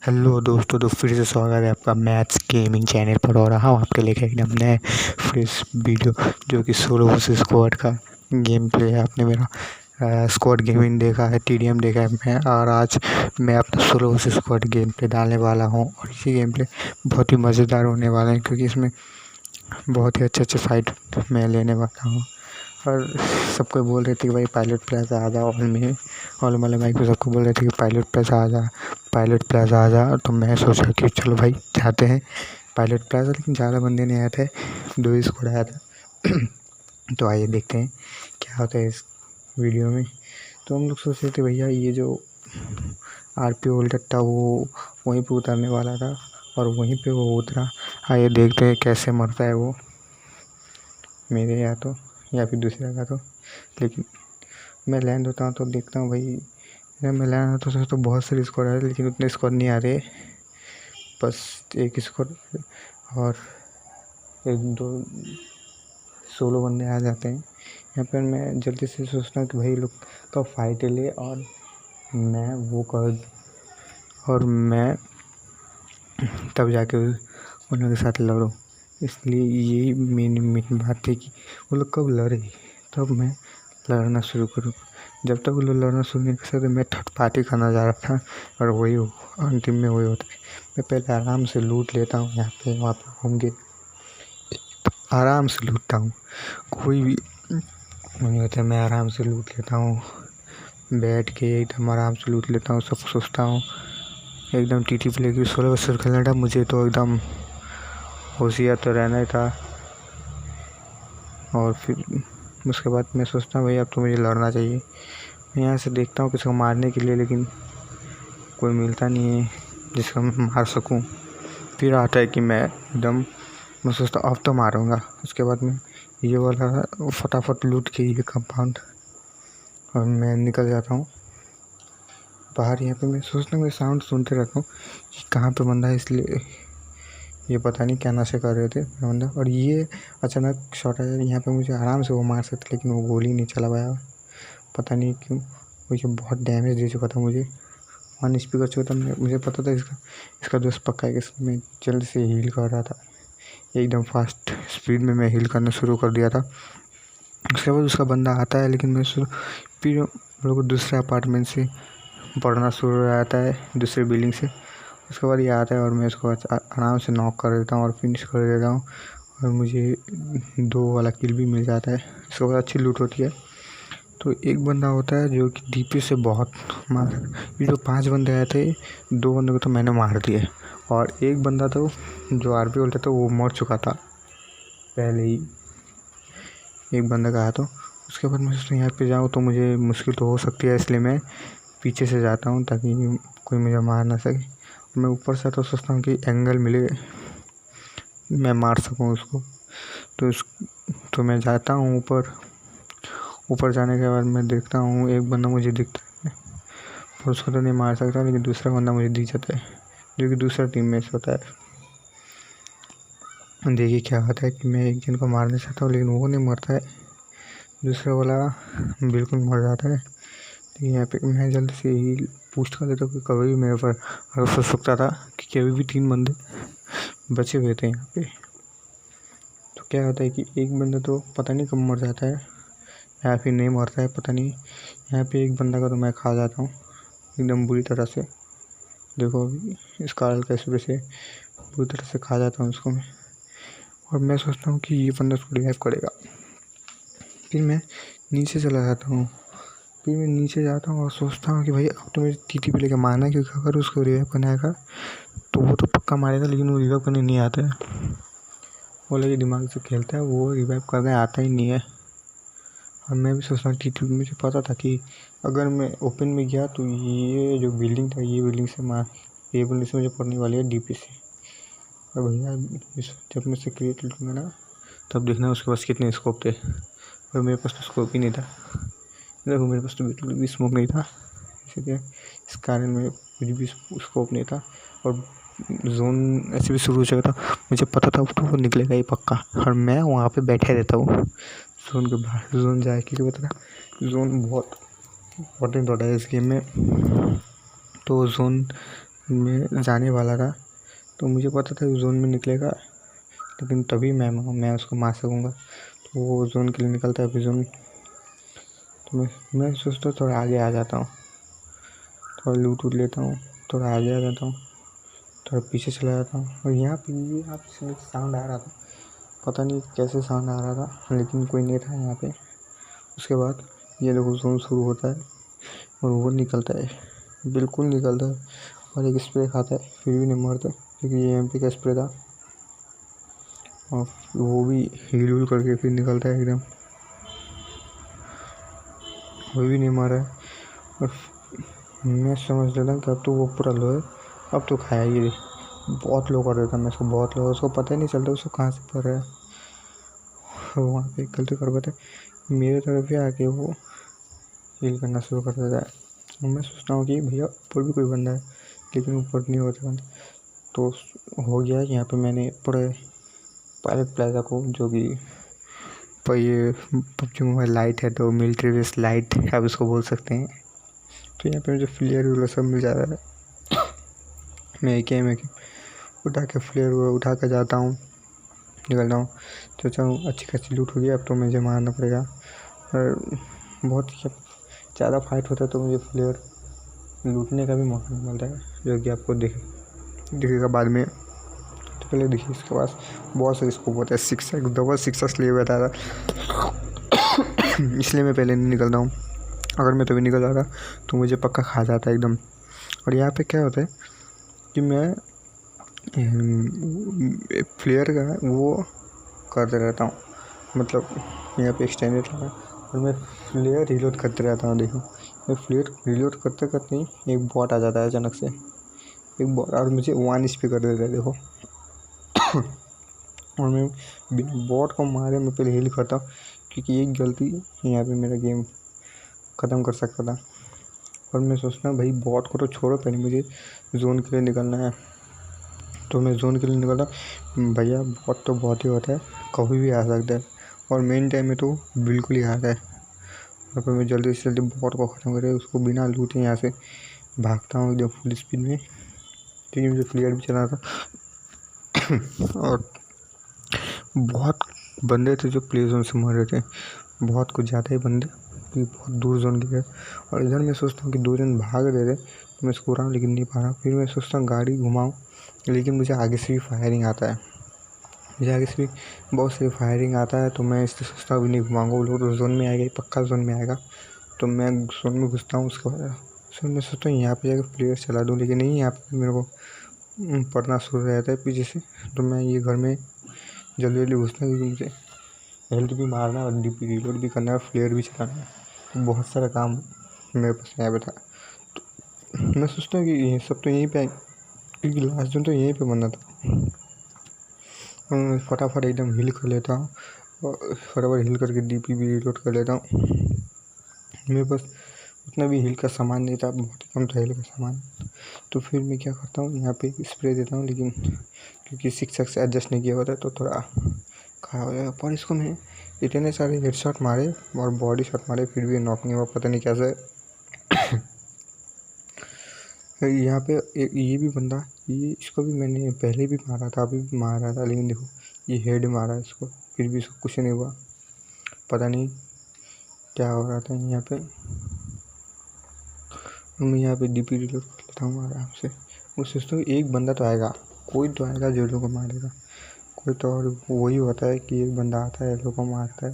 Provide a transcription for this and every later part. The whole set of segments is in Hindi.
हेलो दोस्तों, तो फिर से स्वागत है आपका मैथ्स गेमिंग चैनल पर। और रहा हूँ आपके लेकर एकदम नए फ्रेश वीडियो, जो कि सोलो वर्सेस स्क्वाड का गेम प्ले है। आपने मेरा स्क्वाड गेमिंग देखा है, टीडीएम देखा है मैं, और आज मैं अपना solo versus squad game play डालने वाला हूँ। और इसी गेम प्ले बहुत ही मज़ेदार होने वाला है, क्योंकि इसमें बहुत ही अच्छे फाइट मैं लेने वाला हूँ। और सबको बोल रहे थे कि भाई पायलट प्लाजा आ जा, हॉल वाले भाई को सबको बोल रहे थे कि पायलट प्लाजा आ जा। तो मैं सोचा कि चलो भाई जाते हैं पायलट प्लाजा, लेकिन ज़्यादा बंदे नहीं आए थे, 2 ही स्क्वाड आया था। तो आइए देखते हैं क्या होता है इस वीडियो में। तो हम लोग सोच रहे थे भैया ये जो आरपी होल्डर था वो वहीं पे उतरने वाला था, और वहीं पे वो उतरा। आइए देखते हैं कैसे मरता है वो, मेरे या फिर दूसरे का। तो लेकिन मैं लैंड होता हूँ तो देखता हूँ भाई, जब मैं लैंड होता हूँ तो बहुत सारे स्क्वाड आ रहे, लेकिन उतने स्क्वाड नहीं आ रहे, बस एक स्क्वाड और 1-2 सोलो बंदे आ जाते हैं। यहाँ पर मैं जल्दी से सोचता हूँ कि भाई लोग का फाइट ले, और मैं वो कर, और मैं तब जाके उन लोगों के साथ लड़ूँ। इसलिए यही मेन बात थी कि वो लोग कब लड़े तब मैं लड़ना शुरू करूँ। जब तक वो लोग लड़ना शुरू नहीं कर सकते, मैं थर्ड पार्टी करना जा रहा था, और वही अंतिम में वही होता है। मैं पहले आराम से लूट लेता हूँ, यहाँ पे वहाँ पे घूम के आराम से लूटता हूँ, कोई भी नहीं होता, मैं आराम से लूट लेता हूँ, बैठ के एकदम आराम से लूट लेता हूँ। सब सोचता हूँ एकदम टीटी प्ले की 16 वर्सेस खेलना था, मुझे तो एकदम होशियार तो रहना ही था। और फिर उसके बाद मैं सोचता हूँ भाई अब तो मुझे लड़ना चाहिए। मैं यहाँ से देखता हूँ किसी को मारने के लिए, लेकिन कोई मिलता नहीं है जिसको मैं मार सकूँ। फिर आता है कि मैं सोचता हूँ अब तो मारूंगा। उसके बाद में ये वाला फटाफट लूट के ये कंपाउंड, और मैं निकल जाता हूँ बाहर। यहाँ पे मैं सोचता हूँ, मैं साउंड सुनते रहता हूँ कि कहाँ पे बंदा है, इसलिए ये पता नहीं क्या नशे कर रहे थे बंदा। और ये अचानक शॉट आया यहाँ पे, मुझे आराम से वो मार सकते, लेकिन वो गोली नहीं चला पाया, पता नहीं क्यों। वो ये बहुत डैमेज दे चुका था मुझे, 1 HP कर चुका था। मुझे पता था इसका दोस्त पक्का है कि मैं जल्दी से हील कर रहा था, एकदम फास्ट स्पीड में मैं हील करना शुरू कर दिया था। उसके बाद उसका बंदा आता है, लेकिन फिर हम लोग दूसरे अपार्टमेंट से पढ़ना शुरू हो जाता है, दूसरे बिल्डिंग से। उसके बाद ये आता है और मैं उसको आराम से नॉक कर देता हूँ और फिनिश कर देता हूँ, और मुझे 2 वाला किल भी मिल जाता है। इसके बाद अच्छी लूट होती है। तो एक बंदा होता है जो कि डीपी से बहुत मार, ये जो 5 बंदे आए थे, 2 बंदों को तो मैंने मार दिए, और एक बंदा तो जो आरपी बोलते थे वो मर चुका था पहले ही, एक बंदा का आया। तो उसके बाद मैं सोचता हूँ यहाँ पे जाऊँ तो मुझे मुश्किल तो हो सकती है, इसलिए मैं पीछे से जाता हूँ ताकि कोई मुझे मार ना सके। मैं ऊपर से तो सोचता हूँ कि एंगल मिले, मैं मार सकूँ उसको। तो मैं जाता हूँ ऊपर जाने के बाद मैं देखता हूँ एक बंदा मुझे दिखता है, पर उसको तो नहीं मार सकता, लेकिन दूसरा बंदा मुझे दिख जाता है, जो कि दूसरा टीम में से होता है। देखिए क्या होता है कि मैं एक जन को मारना चाहता हूँ, लेकिन वो नहीं मरता है, दूसरा वाला बिल्कुल मर जाता है। लेकिन यहाँ पे मैं जल्दी से ही पूछ कर देता हूँ कि कभी भी मेरे पर अगर सोच सकता था कि कभी भी 3 बंदे बचे हुए थे यहाँ पे। तो क्या होता है कि एक बंदा तो पता नहीं कब मर जाता है, या फिर नहीं मरता है, पता नहीं। यहाँ पे एक बंदा का तो मैं खा जाता हूँ एकदम बुरी तरह से। देखो अभी इस कारल कैसे से बुरी तरह से खा जाता हूँ उसको मैं, और मैं सोचता हूँ कि ये बंदा उसको रिवाइव करेगा। फिर मैं नीचे चला जाता हूँ, फिर मैं नीचे जाता हूँ और सोचता हूँ कि भाई अब तो मुझे टीटी पे लेके मारना है, क्योंकि अगर उसको रिवाइव करने आएगा तो वो तो पक्का मारेगा, लेकिन वो रिवाइव करने नहीं आता है। वो लगे दिमाग से खेलता है, वो रिवाइव करने आता ही नहीं है। और मैं भी सोचता हूँ टीटी, मुझे पता था कि अगर मैं ओपन में गया तो ये जो बिल्डिंग था, ये बिल्डिंग से मुझे पड़ने वाली है डीपी से। और भैया जब मैं सीक्रेट लूँगा ना, तब देखना उसके पास कितने स्कोप थे, और मेरे पास तो स्कोप ही नहीं था। देखो मेरे पास तो बिल्कुल भी स्मोक नहीं था, इसीलिए इस कारण में कुछ भी स्कोप नहीं था, और जोन ऐसे भी शुरू हो चुका था। मुझे पता था तो वो निकलेगा ही पक्का, और मैं वहाँ पे बैठे रहता हूँ जोन के बाहर। जोन जाए क्योंकि पता जोन बहुत इम्पोर्टेंट होता है इस गेम में। तो जोन मैं जाने वाला था, तो मुझे पता था जोन में निकलेगा, लेकिन तभी मैं उसको मार सकूँगा। तो वो जोन के लिए निकलता है, फिर जोन तो मैं सोचता हूँ थोड़ा आगे आ जाता हूँ, थोड़ा लूट वूट लेता हूँ, थोड़ा आगे आ जाता हूँ, थोड़ा पीछे चला जाता हूँ। और यहाँ पे ये आप साउंड आ रहा था, पता नहीं कैसे साउंड आ रहा था, लेकिन कोई नहीं था यहाँ पे। उसके बाद ये देखो जोन शुरू होता है और वो निकलता है, बिल्कुल निकलता है, और एक स्प्रे खाता है, फिर भी नहीं मरता, क्योंकि ये एमपी का स्प्रे था। और वो भी हील हुल करके फिर निकलता है एकदम, वो भी नहीं मारा है। और मैं समझ लेता हूँ कि अब तो वो पूरा लो है, अब तो खाया ही बहुत लो कर देता मैं इसको, बहुत लो, उसको पता ही नहीं चलता उसको कहाँ से पड़ रहा है। और वहाँ पे गलती कर पाते मेरे तरफ ही आके वो हील करना शुरू कर देता है। और मैं सोचता हूँ कि भैया ऊपर भी कोई बंदा है, लेकिन ऊपर नहीं होता बंदा। तो हो गया यहाँ पे मैंने पूरे पायलट प्लाजा को, जो कि पर ये पबजी मोबाइल लाइट है, तो मिलिट्री बेस लाइट आप इसको बोल सकते हैं। तो यहाँ पे मुझे फ्लेयर वगैरह सब मिल जाता है। मैं एक उठा के फ्लेयर उठा के जाता हूँ, निकलता हूँ, सोचा हूँ अच्छी खासी लूट हो गई, अब तो मुझे मारना पड़ेगा। और बहुत ज़्यादा फाइट होता है तो मुझे फ्लेयर लूटने का भी मौका नहीं मिलता है, जो कि आपको दिखेगा बाद में। तो पहले देखिए इसके पास बहुत सारे स्कोप होता है, 6x डबल 6x लिए बैठा था इसलिए मैं पहले नहीं निकलता हूँ। अगर मैं तभी निकल जाता तो मुझे पक्का खा जाता एकदम। और यहाँ पे क्या होता है कि मैं फ्लेयर का वो करते रहता हूँ, मतलब यहाँ पे एक्सटेंडेड लगा और मैं फ्लेयर रिलोड करते रहता हूँ। देखो मैं फ्लेयर रिलोड करते करते ही एक बॉट आ जाता है अचानक से, एक बॉट, और मुझे 1 HP कर देता है देखो और मैं बिना बॉट को मारे मैं पहले हील करता हूँ, क्योंकि एक गलती यहाँ पे मेरा गेम ख़त्म कर सकता था। और मैं सोचता हूँ भाई बॉट को तो छोड़ो, पहले मुझे जोन के लिए निकलना है। तो मैं जोन के लिए निकलता, भैया बॉट तो बहुत ही होता है, कभी भी आ सकता है, और मेन टाइम में तो बिल्कुल ही आता है। और फिर मैं जल्दी से जल्दी बॉट को ख़त्म करके उसको बिना लूटे यहाँ से भागता हूँ एकदम फुल स्पीड में, क्योंकि मुझे फ्लेयर भी चला था और बहुत बंदे थे जो प्ले जोन से मर रहे थे, बहुत कुछ ज़्यादा ही बंदे, कि बहुत दूर जोन गए। और इधर मैं सोचता हूँ कि 2 जन भाग रहे थे, तो मैं सो रहा हूँ लेकिन नहीं पा रहा। फिर मैं सोचता हूँ गाड़ी घुमाऊँ, लेकिन मुझे आगे से भी फायरिंग आता है, मुझे आगे से भी बहुत सारी फायरिंग आता है। तो मैं इसलिए सोचता हूँ अभी नहीं घुमाऊँगा, वो लोग तो जोन में आएगा ही, पक्का जोन में आएगा। तो मैं जोन में घुसता हूँ, उसके बाद फिर मैं सोचता हूँ यहाँ पे जाकर प्लेयर चला दूँ, लेकिन नहीं, यहाँ पे मेरे को पड़ना शुरू हो जाता है पीछे से। तो मैं ये घर में जल्दी जल्दी घुसता हूँ, क्योंकि मुझे हेल्थ भी मारना है और डीपी रिलोड भी करना है, फ्लेयर भी चलाना है, तो बहुत सारा काम मेरे पास यहाँ पे था। तो मैं सोचता हूँ कि ये सब तो यहीं पे, क्योंकि लास्ट जोन तो यहीं पे बनना था। मैं फटाफट एकदम हील कर लेता हूँ, और फटाफट हील करके डीपी भी रिलोड कर लेता हूँ। मेरे पास उतना भी हील का सामान नहीं था, बहुत ही कम था हील का सामान। तो फिर मैं क्या करता हूँ, यहाँ पे स्प्रे देता हूँ, लेकिन क्योंकि 6x से एडजस्ट नहीं किया होता है तो थोड़ा खराब हो जाएगा। पर इसको मैं इतने सारे हेडशॉट मारे और बॉडी शॉट मारे, फिर भी नॉक नहीं हुआ, पता नहीं कैसे यहाँ पे ये भी बंदा, ये इसको भी मैंने पहले भी मारा था, अभी भी मार रहा था, लेकिन देखो ये हेड मारा इसको, फिर भी इसको कुछ नहीं हुआ, पता नहीं क्या हो रहा था यहाँ पे। मैं यहाँ पे डीपी रिलोड कर लेता हूँ आराम से। मैं सोचता हूँ एक बंदा तो आएगा, कोई तो आएगा जो लोगों को मारेगा, कोई तो, और वही होता है कि एक बंदा आता है लोगों को मारता है।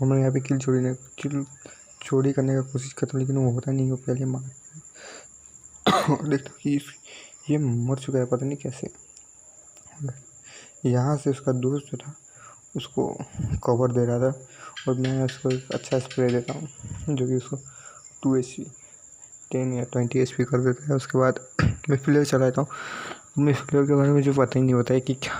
और मैं यहाँ पे किल चोरी करने का कोशिश करता हूँ, लेकिन वो होता नहीं, वो पहले मार देखता हूँ कि ये मर चुका है, पता नहीं कैसे। यहाँ से उसका दोस्त जो था उसको कवर दे रहा था, और मैं उसको एक अच्छा स्प्रे देता हूँ जो कि उसको 2 HP 10 या 20 HP कर देता है। उसके बाद मैं फ्लेयर चलाता हूँ। मैं फ्लेयर के बारे में मुझे पता ही नहीं होता है कि क्या,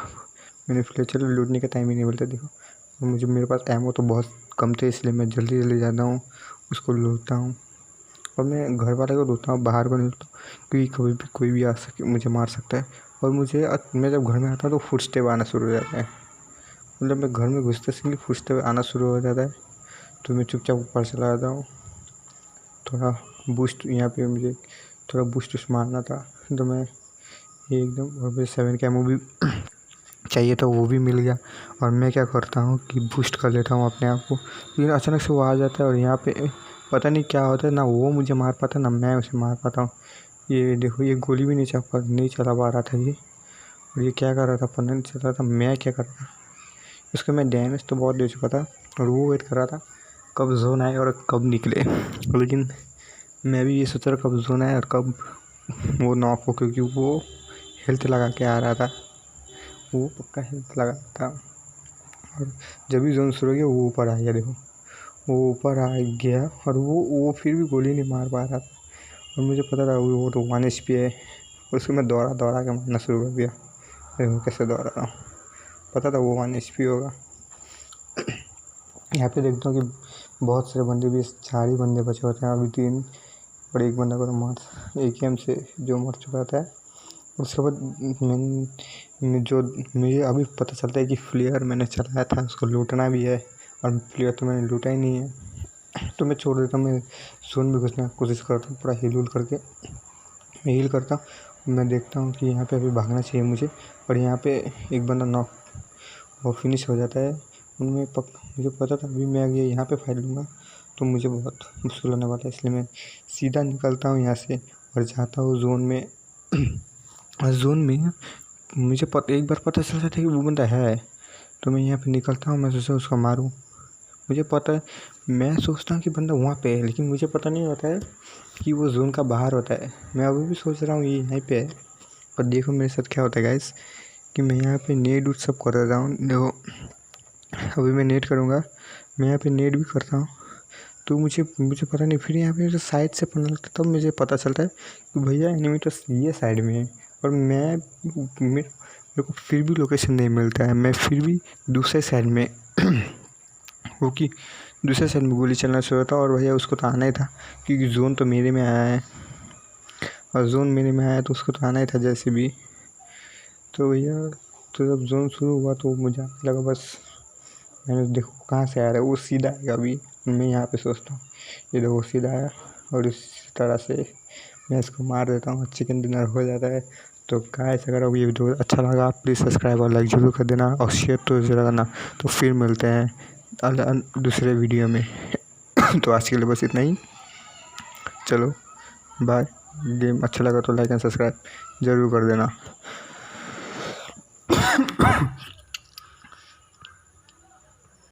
मैंने फ्लेयर चला, लूटने का टाइम ही नहीं मिलता। देखो मेरे पास एमो तो बहुत कम थे, इसलिए मैं जल्दी जल्दी जाता हूँ, उसको लूटता हूँ। और मैं घर वाले को लूटता हूँ, बाहर को नहीं लूटता हूँ, क्योंकि कभी भी कोई भी आ सके, मुझे मार सकता है। और मैं जब घर में आता हूँ तो फुटस्टेप आना शुरू हो जाता है, मतलब मैं घर में घुसते से फुटस्टेप आना शुरू हो जाता है। तो मैं चुपचाप ऊपर चला जाता हूँ, थोड़ा बूस्ट यहाँ पे मुझे थोड़ा बूस्ट मारना था, तो मैं एकदम, और मुझे 7 का एमओ भी चाहिए था, वो भी मिल गया। और मैं क्या करता हूँ कि बूस्ट कर लेता हूँ अपने आप को, लेकिन अचानक से वो आ जाता है और यहाँ पे पता नहीं क्या होता है, ना वो मुझे मार पाता ना मैं उसे मार पाता हूँ। ये देखो, ये गोली भी नहीं चला पा रहा था ये, और ये क्या कर रहा था पता नहीं चल रहा था मैं क्या कर रहा था। उसको मैं डैमेज तो बहुत दे चुका था, और वो वेट कर रहा था कब जोन आए और कब निकले, लेकिन मैं भी ये सोच रहा कब जोन आए और कब वो नॉक हो, क्योंकि वो हेल्थ लगा के आ रहा था, वो पक्का हेल्थ लगा था। और जब भी जोन शुरू हो गया वो ऊपर आ गया, देखो वो ऊपर आ गया, और वो फिर भी गोली नहीं मार पा रहा था, और मुझे पता था वो तो 1 HP है। उसको मैं दौड़ा दौड़ा के मारना शुरू कर दिया, देखो कैसे दौड़ा रहा हूँ, पता था वो 1 HP होगा। यहाँ पे देखता हूँ कि बहुत सारे बंदे भी, 4 ही बंदे बचे होते हैं, अभी 3, और एक बंदा को तो मार AKM से जो मर चुका था। उसके बाद जो मुझे अभी पता चलता है कि फ्लेयर मैंने चलाया था, उसको लूटना भी है, और फ्लेयर तो मैंने लूटा ही नहीं है, तो मैं छोड़ देता हूँ। मैं जोन में घुसने की कोशिश करता हूँ, पूरा हील करके मैं हील करता हूँ। मैं देखता हूँ कि यहाँ पे अभी भागना चाहिए मुझे, और यहाँ पे एक बंदा नॉक वो फिनिश हो जाता है। उनमें मुझे पता था अभी मैं आगे यहाँ पे फाइट लूँगा तो मुझे बहुत मुश्किल होने वाला है, इसलिए मैं सीधा निकलता हूँ यहाँ से और जाता हूँ जोन में। और जोन में मुझे एक बार पता चल जाता है कि वो बंदा है, तो मैं यहाँ पे निकलता हूँ, मैं सोचा उसको मारूँ। मुझे पता है, मैं सोचता हूँ कि बंदा वहाँ पे है, लेकिन मुझे पता नहीं होता है कि वो जोन का बाहर होता है। मैं अभी भी सोच रहा हूँ ये यहीं पे है, पर देखो मेरे साथ क्या होता है गाइस, कि मैं यहाँ पे नेट उट सब कर रहा हूँ। देखो अभी मैं नेट करूँगा, मैं यहाँ पे नेट भी करता हूँ, तो मुझे पता नहीं, फिर यहाँ पे साइड से पता लगता, तब मुझे पता चलता है कि भैया एनिमी तो ये साइड में है, और मेरे को फिर भी लोकेशन नहीं मिलता है। मैं फिर भी दूसरे साइड में वो कि दूसरे साइड में गोली चलना शुरू होता, और भैया उसको तो आना ही था, क्योंकि जोन तो मेरे में आया है, और जोन मेरे में आया तो उसको तो आना ही था जैसे भी। तो भैया तो जब जोन शुरू हुआ तो मुझे लगा बस, मैंने देखो कहाँ से आ रहा है, वो सीधा आएगा। अभी मैं यहाँ पे सोचता हूँ ये देखो सीधा आया, और इस तरह से मैं इसको मार देता हूँ, चिकन डिनर हो जाता है। तो गाइस अगर आपको ये वीडियो अच्छा लगा आप प्लीज़ सब्सक्राइब और लाइक जरूर कर देना, और शेयर तो जरूर करना। तो फिर मिलते हैं दूसरे वीडियो में। तो आज के लिए बस इतना ही, चलो बाय। गेम अच्छा लगा तो लाइक एंड सब्सक्राइब जरूर कर देना।